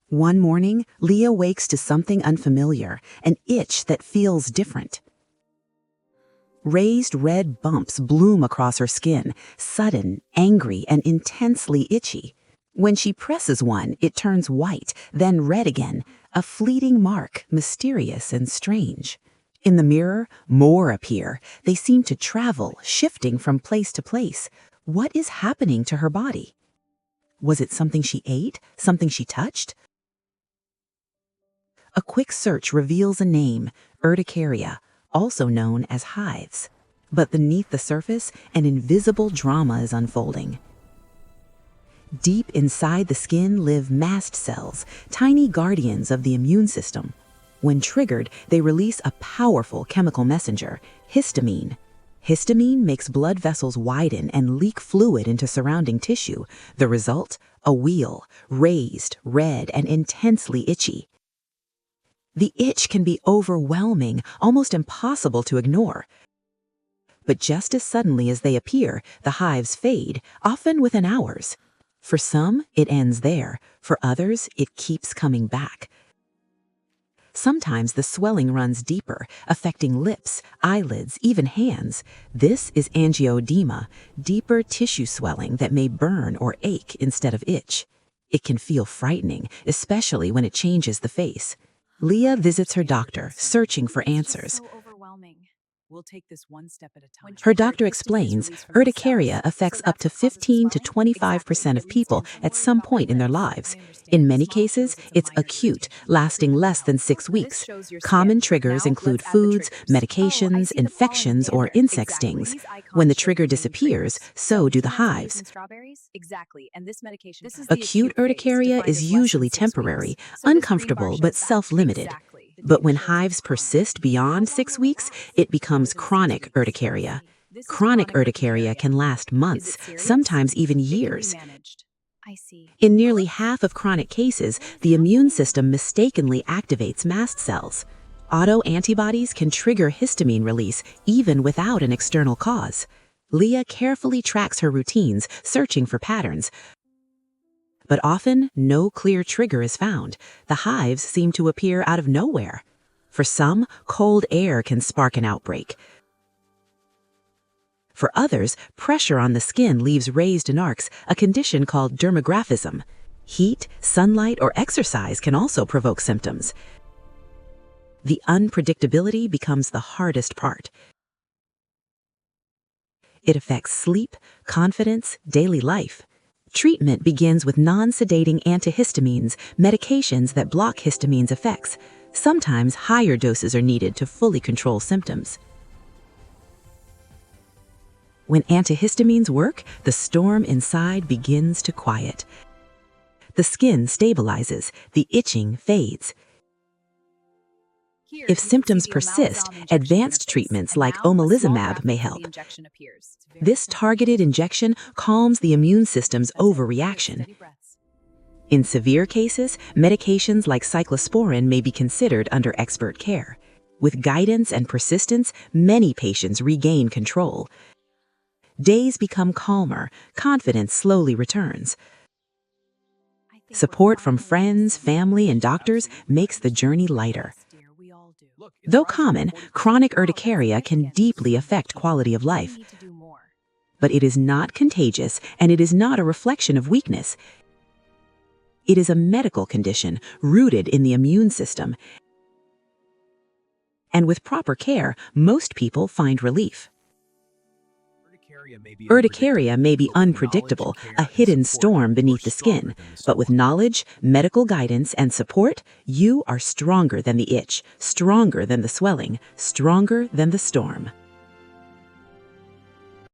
One morning, Leah wakes to something unfamiliar, an itch that feels different. Raised red bumps bloom across her skin, sudden, angry, and intensely itchy. When she presses one, it turns white, then red again, a fleeting mark, mysterious and strange. In the mirror, more appear. They seem to travel, shifting from place to place. What is happening to her body? Was it something she ate? Something she touched? A quick search reveals a name, Urticaria, also known as hives. But beneath the surface, an invisible drama is unfolding. Deep inside the skin live mast cells, tiny guardians of the immune system. When triggered, they release a powerful chemical messenger, histamine. Histamine makes blood vessels widen and leak fluid into surrounding tissue. The result? A wheal, raised, red, and intensely itchy. The itch can be overwhelming, almost impossible to ignore. But just as suddenly as they appear, the hives fade, often within hours. For some, it ends there. For others, it keeps coming back. Sometimes the swelling runs deeper, affecting lips, eyelids, even hands. This is angioedema, deeper tissue swelling that may burn or ache instead of itch. It can feel frightening, especially when it changes the face. Leah visits her doctor, searching for answers. We'll take this one step at a time. Her doctor explains urticaria affects up to 15 to 25% of people at some point in their lives. In many cases, it's acute, lasting less than 6 weeks. Common triggers include foods, medications, infections, or insect stings. When the trigger disappears, so do the hives. Acute urticaria is usually temporary, uncomfortable, but self-limited. But when hives persist beyond 6 weeks, it becomes chronic urticaria. Chronic urticaria can last months, sometimes even years. In nearly half of chronic cases, the immune system mistakenly activates mast cells. Autoantibodies can trigger histamine release even without an external cause. Leah carefully tracks her routines, searching for patterns. But often, no clear trigger is found. The hives seem to appear out of nowhere. For some, cold air can spark an outbreak. For others, pressure on the skin leaves raised narcs, a condition called dermographism. Heat, sunlight, or exercise can also provoke symptoms. The unpredictability becomes the hardest part. It affects sleep, confidence, daily life. Treatment begins with non-sedating antihistamines, medications that block histamine's effects. Sometimes higher doses are needed to fully control symptoms. When antihistamines work, the storm inside begins to quiet. The skin stabilizes, the itching fades. If symptoms persist, advanced treatments like omalizumab may help. This targeted injection calms the immune system's overreaction. In severe cases, medications like cyclosporin may be considered under expert care. With guidance and persistence, many patients regain control. Days become calmer, confidence slowly returns. Support from friends, family, and doctors makes the journey lighter. Though common, chronic urticaria can deeply affect quality of life. But it is not contagious, and it is not a reflection of weakness. It is a medical condition rooted in the immune system. And with proper care, most people find relief. Urticaria may be unpredictable, a hidden storm beneath the skin, but with knowledge, medical guidance, and support, you are stronger than the itch, stronger than the swelling, stronger than the storm.